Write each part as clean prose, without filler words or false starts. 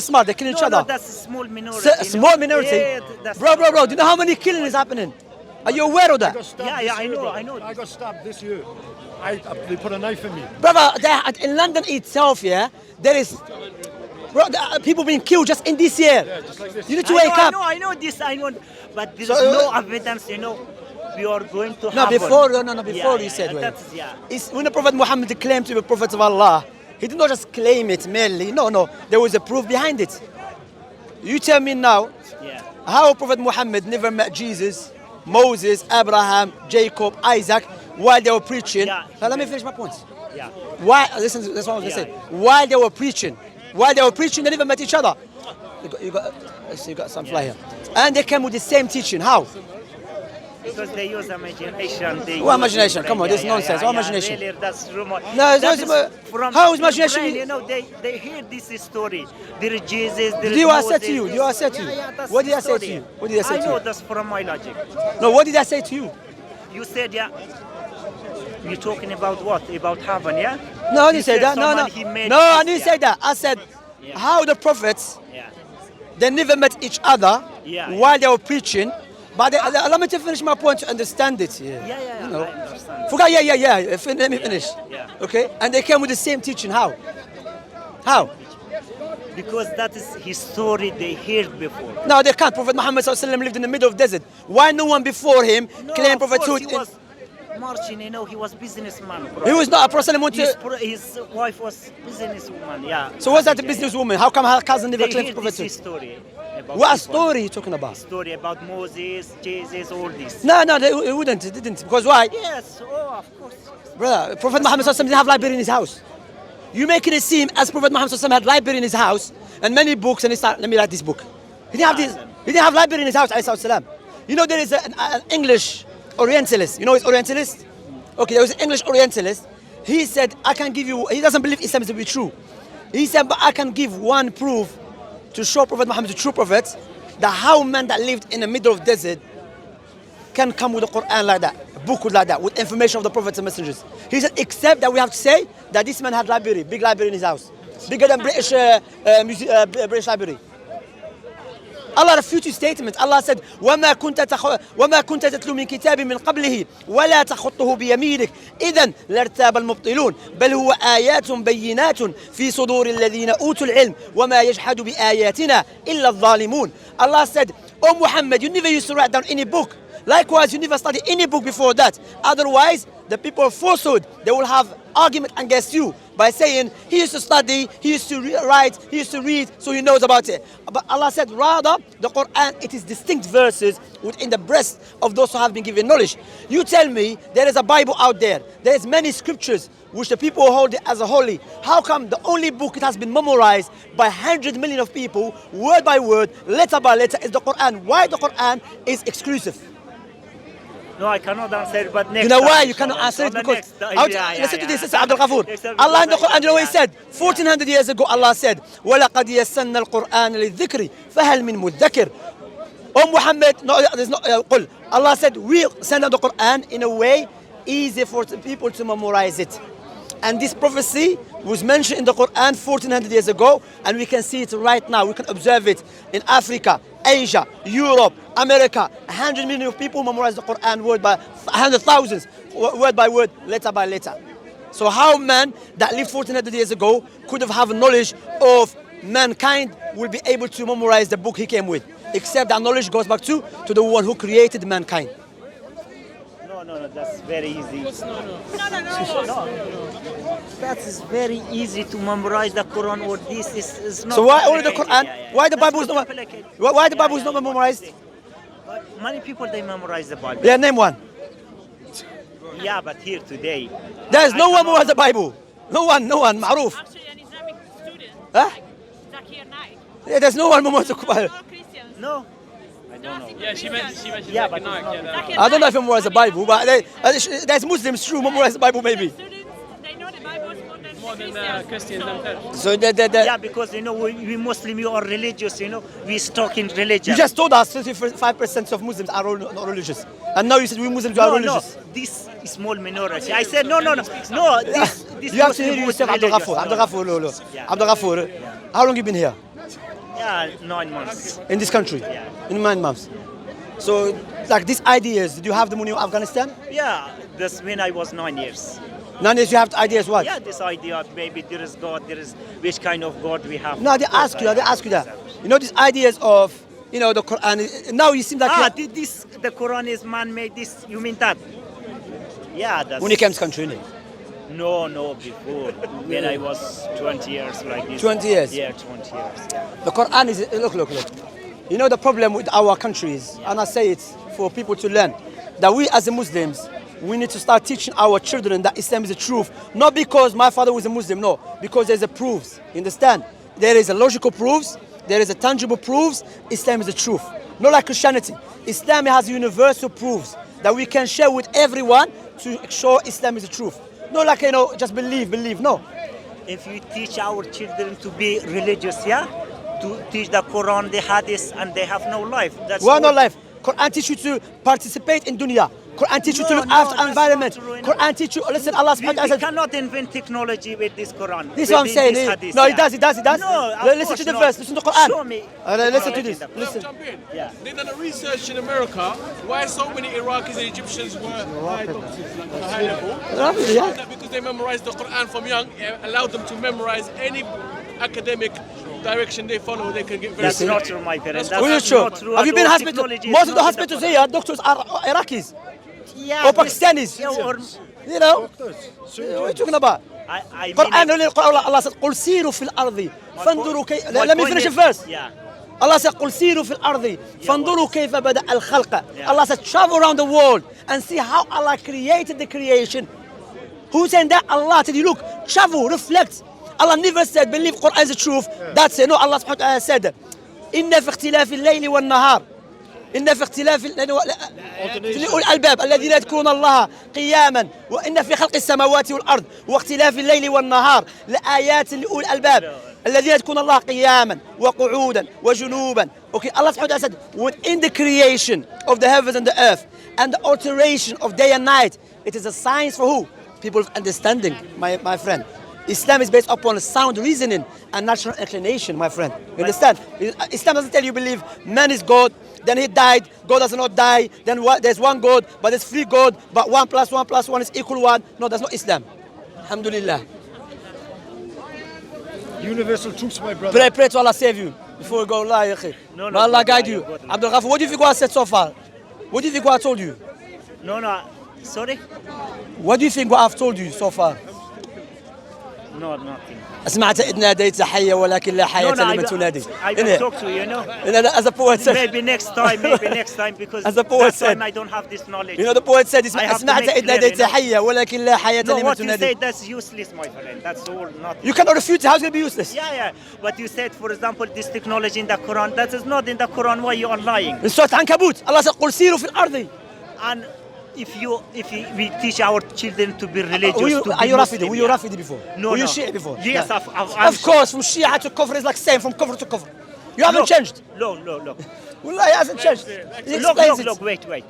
smart, they kill each No, other. that's a small minority. Small minority? Yeah, that's Bro, do you know how many killing is happening? Are you aware of that? Yeah, I know. I got stabbed this year. They put a knife in me. Brother, in London itself, yeah, there is people being killed just in this year. Yeah, just like this. You need to wake up. I know this, but there is So, no evidence, we are going to No, happen. before Yeah, you said, that's, yeah. It's when the Prophet Muhammad claimed to be a prophet of Allah, he did not just claim it merely. No, there was a proof behind it. You tell me now, Yeah. how Prophet Muhammad never met Jesus, Moses, Abraham, Jacob, Isaac, while they were preaching. Yeah. Now, let me finish my points. Yeah. Why? Listen, that's what I was going to say. Yeah. While they were preaching, they never met each other. You got some fly here. And they came with the same teaching. How? Because they use imagination. What imagination? Come on, this is nonsense. What imagination? Really, that's rumor. No, That it's is not- from how is imagination- Ukraine, they hear this story. There is Jesus, there is Do I say Moses, to you? this- Do I say to you? Yeah, that's What did I the say to story. you? What did I say to know you? that's from my logic. No, what did I say to you? You said, yeah. You're talking about what? About heaven, yeah? No, I You didn't say said that. No, someone he made I this, didn't yeah. say that. I said Yeah. how the prophets, Yeah. they never met each other Yeah, while they were preaching. But allow me to finish my point to understand it. Yeah, You know. I understand. Forgot, yeah. Let me finish. Yeah. Okay? And they came with the same teaching. How? How? Because that is his story they heard before. No, they can't. Prophet Muhammad ﷺ lived in the middle of desert. Why no one before him claimed of course, prophethood? he was marching, he was businessman. Bro. He was not a prophet. His wife was businesswoman, yeah. So what's that a Yeah, businesswoman? How come her cousin never They claimed heard this prophethood? story. About What people. story are you talking about? Story about Moses, Jesus, all this. No, they wouldn't. They didn't. Because why? Yes, of course. Brother, Prophet Muhammad ﷺ didn't have library in his house. You making it seem as Prophet Muhammad ﷺ had library in his house and many books, and he started, let me write this book. He didn't have this. He didn't have library in his house. ﷺ. You know there is an English Orientalist. You know his Orientalist? Okay, there was an English Orientalist. He said, I can give you. He doesn't believe Islam is to be true. He said, but I can give one proof to show Prophet Muhammad the true prophet, that how man that lived in the middle of desert can come with the Quran like that, a book like that, with information of the prophets and messengers. He said, except that we have to say that this man had library, big library in his house, bigger than British library. Allah refuted statement. Allah said, وَمَا كُنْتَ تَتْلُو مِنْ كِتَابٍ مِنْ قَبْلِهِ وَلَا تَخُطُّهُ بِيَمِينِكَ إِذًا لَارْتَابَ الْمُبْطِلُونَ بَلْ هُوَ آيَاتٌ بَيِّنَاتٌ فِي صُدُورِ الَّذِينَ أُوتُوا الْعِلْمَ وَمَا يَجْحَدُ بِآيَاتِنَا إِلَّا الظَّالِمُونَ. Allah said, O Muhammad, you never used to write down any book. Likewise, you never studied any book before that. Otherwise, the people of falsehood, they will have argument against you by saying, he used to study, he used to write, he used to read, so he knows about it. But Allah said, rather, the Quran, it is distinct verses within the breast of those who have been given knowledge. You tell me, there is a Bible out there. There is many scriptures which the people hold it as a holy. How come the only book it has been memorized by 100 million of people, word by word, letter by letter, is the Quran? Why the Quran is exclusive? No, I cannot answer, but next You know time, why you inshallah. cannot answer it? On the Because next time, listen to this, listen, yeah. Abdul Ghafoor. Next time, Allah in the because Quran, you know what he yeah. said? 1400 years ago, Allah said, وَلَقَدْ يَسَّنَّا الْقُرْآنَ لِلذِّكْرِ فَهَلْ مِن مُدَّكِرٍ. Oh Muhammad, no, there's no, قل. Allah said, we send out the Quran in a way easy for people to memorize it. And this prophecy was mentioned in the Quran 1400 years ago, and we can see it right now. We can observe it in Africa, Asia, Europe, America. 100 million of people memorize the Quran word by 100,000, word by word, letter by letter. So how man that lived 1400 years ago could have knowledge of mankind will be able to memorize the book he came with? Except that knowledge goes back to the one who created mankind. No, that's very easy. No. That is very easy to memorize the Quran, or this is not. So why only the Quran? Yeah. Why the That's Bible is not? complicated. Why the Bible is not memorized? But many people they memorize the Bible. Yeah, name one. Yeah, but here today. There's no I one cannot- memorize the Bible. No one, معروف. Actually, an Islamic student, Huh? Zakir Naik. Yeah, there's no one memorize the Bible. All Christians. No. Yeah, she mentioned Yeah, Zakir but Naik, it's yeah, not- that- I don't know if he memorized the Bible, but there's Muslims true memorize the Bible maybe. Students, they know the Bible more than Christians. Christians themselves. So Yeah, because we Muslim, you are religious, we stuck in religion. you just told us 55% of Muslims are not religious, and now you said we Muslims are no, religious. this is small minority. I said no. This You have to hear Muslim yourself, was Abdul religious. Ghafoor. No. Abdul Ghafoor, Yeah. Abdul Ghafoor. How long you been here? Yeah, 9 months. in this country? In 9 months. So, like these ideas, did you have them when you were in Afghanistan? Yeah, that's when I was 9 years. 9 years you have ideas what? Yeah, this idea maybe there is God, there is which kind of God we have. No, they ask you that. You know these ideas of, you know, the Quran. Now you seem like The Quran is man-made. This you mean that? Yeah, that's when you came to country, innit? No, before when I was 20 years like this. 20 years? Yeah, 20 years. Yeah. The Quran is look. You know the problem with our countries, and I say it for people to learn, that we as Muslims, we need to start teaching our children that Islam is the truth. Not because my father was a Muslim, no, because there's a proofs. You understand? There is a logical proofs, there is a tangible proofs. Islam is the truth. Not like Christianity. Islam has universal proofs that we can share with everyone to show Islam is the truth. Not like, you know, just believe, no. If you teach our children to be religious, yeah, to teach the Quran, the Hadith, and they have no life. That's Well, no all. life. Quran teach you to participate in dunya. Quran teach you to look after that's environment. not true, Quran teach you, listen, Allah We subhanahu wa ta'ala. cannot invent technology with this Quran. This is what I'm saying. This hadith, No, yeah. he does. No, of Listen course to the not. verse. Listen to Quran. Show me. Listen to Show this. me. Listen. Jump in. Yeah. They done a research in America why so many Iraqis and Egyptians were high doctors, like a high level. Yeah. That because they memorized the Quran from young, it allowed them to memorize any academic direction they follow. They can get very That's good. not true, my parents. That's Are you That's sure? not true Have you at been in all. hospital? Technology is Most of the not in hospitals here, doctors are Iraqis Yeah, or Pakistanis. yeah, or, You know? Doctors, What are you talking about? I mean, Quran, Allah said, قل سيروا في الأرض فانظروا كيف. my Let me point finish the is- verse. Yeah. Allah said, قل سيروا في الأرض فانظروا كيف بدأ الخلق. Yeah. Allah said, travel around the world and see how Allah created the creation. Who said that? Allah said, you look, travel, reflect. Allah never said, believe Quran is the truth. That's it. No, Allah subhanahu wa ta'ala said, إن في اختلاف الليل والنهار إن في اختلاف لأولي الألباب الذين يذكرون الله قياما وإن في خلق السماوات والأرض واختلاف الليل والنهار لآيات لأولي الألباب الذين يذكرون الله قياما وقعودا وجنوبا. Okay, Allah subhanahu wa ta'ala said, within the creation of the heavens and the earth and the alteration of day and night, it is a science for who? People of understanding, my friend. Islam is based upon sound reasoning and natural inclination, my friend. You understand? Islam doesn't tell you believe man is God, then he died, God does not die, then there's one God, but there's three God, but 1 + 1 + 1 is equal 1. No, that's not Islam. Alhamdulillah. Universal truths, my brother. Pray to Allah save you before you go Allah, ya akhi. No, May Allah guide no, you. God. Abdul Ghafur, what do you think what I said so far? What do you think what I told you? No, sorry? What do you think what I've told you so far? No, nothing. سمعت إذ ناديت حي ولكن لا حياة لمن تنادي. I will talk to you, you know. As the poet said. Maybe next time, because As the poet that said. time I don't have this knowledge. You know the poet said, I have to سمعت make إذ clear, ناديت you know. حي ولكن لا حياة No, لمن what you تنادي. say, that's useless, my friend. That's all not. You cannot refute it. How is it going to be useless? Yeah. But you said, for example, this technology in the Quran, that is not in the Quran. Why you are lying? In Surah Ankabut, Allah said, قل سيروا في الأرض. And if we teach our children to be religious, to be Are you Muslim, Rafidi? Were you Rafidi before? No, Were you no. Shia before? Yes, Yeah. I'm Of course, from Shia to Kufr is like same, from Kufr to Kufr. You haven't changed. Look. Wallah, it hasn't changed. He explains it. Look, wait.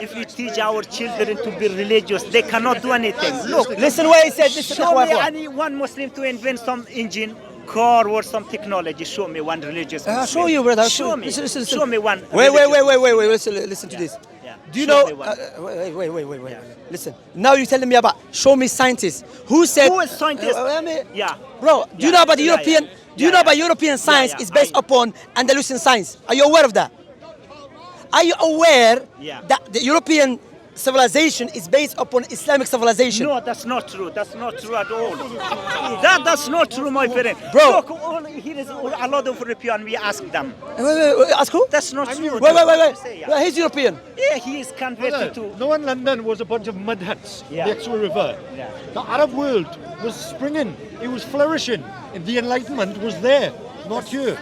If we teach our children to be religious, they cannot do anything. Look, Listen what he said. Listen show what me he any one Muslim to invent some engine, car, or some technology. Show me one religious Muslim. I'll show you, brother. I'll Show me. Listen. Show me one. Wait. religious- Listen to this. Yeah. Do you Show know? me one. Wait. Listen. Now you're telling me about show me scientists. Who said? Who is scientist? Yeah. Yeah. Bro, do you know about the Yeah, European? yeah. Do you know about European science is based upon Andalusian science? Are you aware of that? Are you aware that the European civilization is based upon Islamic civilization? No, that's not true. That's not true at all. That's not true, my friend. Bro. Look, here is a lot of European. We ask them. Wait, ask who? That's not true. Wait. Say, yeah. Well, he's European. Yeah, he is converted to. No, in London was a bunch of mud huts, Yeah. the actual river. Yeah. The Arab world was springing, it was flourishing, and the Enlightenment was there, not here.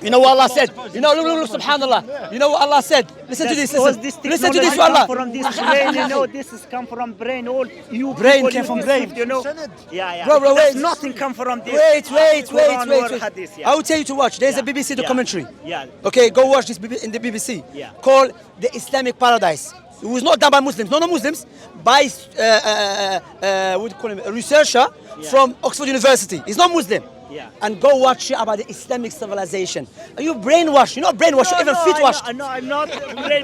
You know what Allah said? You know, look, subhanallah. You know what Allah said? Listen to this, listen to this, come Allah. from this brain, you know, this is come from brain. All you Brain people came you from deceived, brain. you know. Senate. Yeah. Bro, That's wait. nothing come from this. Wait. Quran or Hadith, yeah. I will tell you to watch. There's a Yeah. BBC Yeah. documentary. Yeah. Okay, go watch this in the BBC. Yeah. Called The Islamic Paradise. It was not done by Muslims, no Muslims, by what do you call him, a researcher from Oxford University. He's not Muslim. Yeah. and go watch about the Islamic civilization. Are you brainwashed? You're not brainwashed, you're even feet washed. No, I'm not.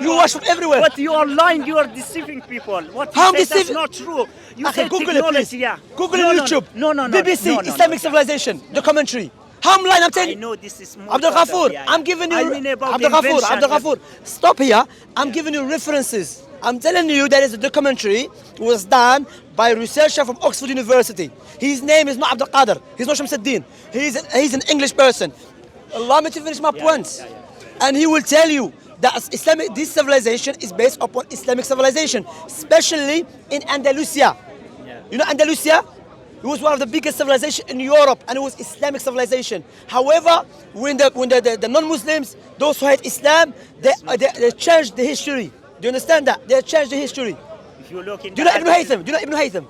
You wash from everywhere. But you are lying. You are deceiving people. What you How say, that's deceiving? not true. You Okay, say Google it, technology, please. yeah. Google No, it no, on YouTube. No, no, no. BBC, no, no, Islamic no. civilization, documentary. How I'm lying? I'm telling I you. know this is more Abdul further, Ghafoor, yeah, I'm yeah. giving you. I mean about Abdul the Ghafoor, invention. Abdul Ghafoor, stop here. I'm giving you references. I'm telling you there is a documentary was done by a researcher from Oxford University. His name is not Abdul Qadir. He's not Shamsuddin. He's an English person. Allow me to finish my points. And he will tell you that this civilization is based upon Islamic civilization, especially in Andalusia. You know Andalusia? It was one of the biggest civilizations in Europe, and it was Islamic civilization. However, when the non-Muslims, those who hate Islam, they changed the history. Do you understand that? They changed the history. If you look in Do you know Ibn Haytham? Do you know Ibn Haytham?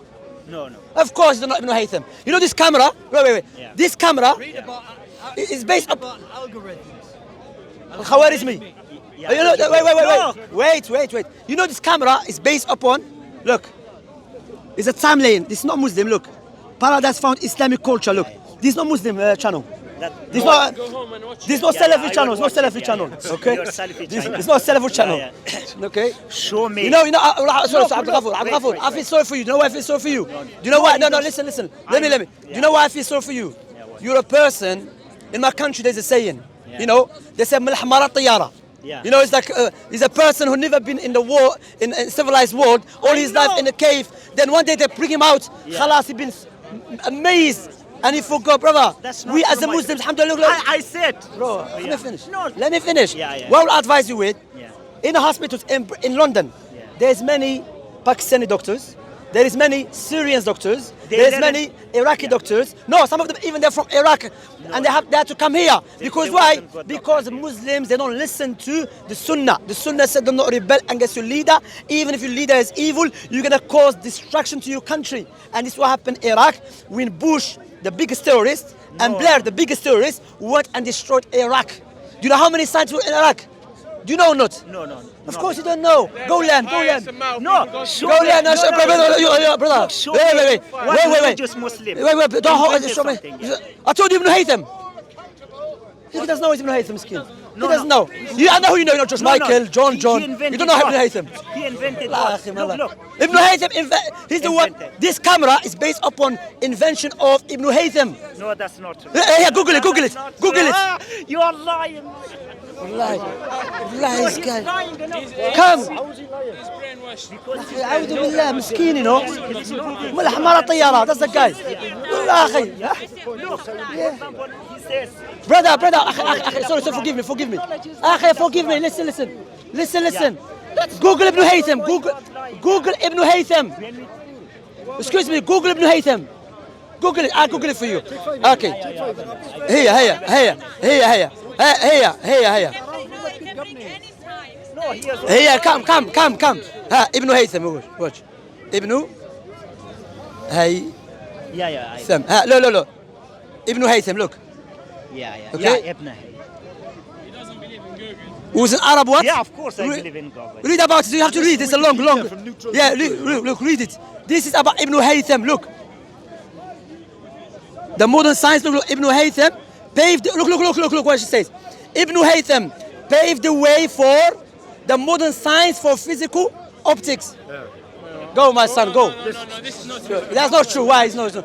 No. Of course, you know Ibn Haytham. You know this camera? Wait. Yeah. This camera Read about is based upon algorithms. Khawarizmi. Yeah. You know, No. wait. You know this camera is based upon, look, it's a timeline. This is not Muslim, look. Paradise found Islamic culture, look. This is not Muslim channel. This is not, Go home and watch this is it. not Yeah, Salafi I channel, will it's not watch Salafi it, channel, yeah. okay? Your Salafi This channel. it's not Salafi channel, yeah. okay? Show me. You know, sorry, Abdul no, Ghafoor, wait, I feel sorry for you. Do you know why I feel sorry for you? Do you know why? No, listen. Let me. Do you know why I feel sorry for you? what? You're a person, in my country there's a saying, Yeah. you know, they say, "Malh mara tiyara." Yeah. You know, it's like he's a person who never been in the war, in civilized world, all his life in a cave. Then one day they bring him out, khalas, he been amazed. And he forgot, brother. That's not We as true, the my Muslims, alhamdulillah. I said. Bro, let me finish. No. Let me finish. Yeah. What I will advise you with, Yeah. in the hospitals in London, there's many Pakistani doctors, there is many Syrian doctors, there's learn- many Iraqi doctors. No, some of them even they're from Iraq, and they have to come here. Because they why? wasn't good Because Muslims, they don't listen to the Sunnah. The Sunnah said do not rebel against your leader. Even if your leader is evil, you're gonna cause destruction to your country. And this is what happened in Iraq when Bush, the biggest terrorist, and Blair, the biggest terrorist, went and destroyed Iraq. Do you know how many scientists were in Iraq? Do you know or not? No. Of course you don't know. Go learn. No. Show Go me. learn. Brother. Show Wait. me what religious Muslim Wait. Don't hold. invented Show me. something, yeah. I told you Ibn Haytham. He doesn't know Ibn Haytham, skin. He No, doesn't no. know. I know who you know. Not George Michael, John. He You invented don't know what? Ibn Haytham. He invented Allah, what? akhi, Allah. Look. Ibn Haytham, he's the one. Invented. This camera is based upon invention of Ibn Haytham. No, that's not true. Yeah, Google it. That's not Google true. it. Ah, you are lying. Wallahi, this He's guy. lying. You know. Come. He's brainwashed. أعوذ بالله مسكين you know مال حمارة طيارة that's the guy والله أخي He says. brother أخي sorry forgive me أخي forgive me listen Google Ibn Haytham Google Ibn Haytham excuse me Google Ibn Haytham Google it I'll Google it for you okay هي No, he has. هي come ها ابن هيثم watch ابن هيثم Yeah. ها لا ابن هيثم look Yeah. Okay. Yeah, Ibn Haytham. He doesn't believe in Google. who's an Arab what Yeah, of course I believe in God. read about it you have to read it's a long yeah look read it this is about Ibn Haytham look the modern science look Ibn Haytham paved look what she says Ibn Haytham paved the way for the modern science for physical optics go my son go No, this is not true. that's not true why it's not true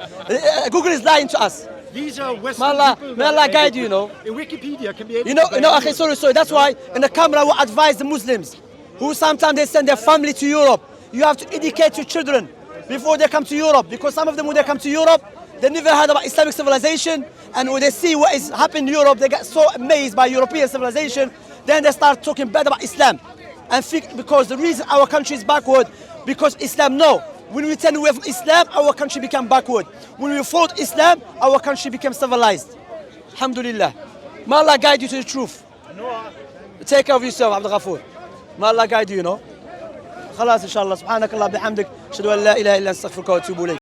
Google is lying to us These are Western May Allah- people may that Allah are guide able you, to- know. In Wikipedia can be able You know, to okay, sorry. That's why in the camera we advise the Muslims who sometimes they send their family to Europe. You have to educate your children before they come to Europe because some of them when they come to Europe, they never heard about Islamic civilization and when they see what is happening in Europe, they get so amazed by European civilization. Then they start talking bad about Islam and think because the reason our country is backward because Islam. No. When we turn away from Islam, our country became backward. When we fought Islam, our country became civilized. Alhamdulillah. May Allah guide you to the truth. Take care of yourself, Abdul Ghafoor. May Allah guide you, you know. خلاص إن شاء الله سبحانك الله بحمدك أشهد أن لا إله إلا أنت أستغفرك وأتوب إليك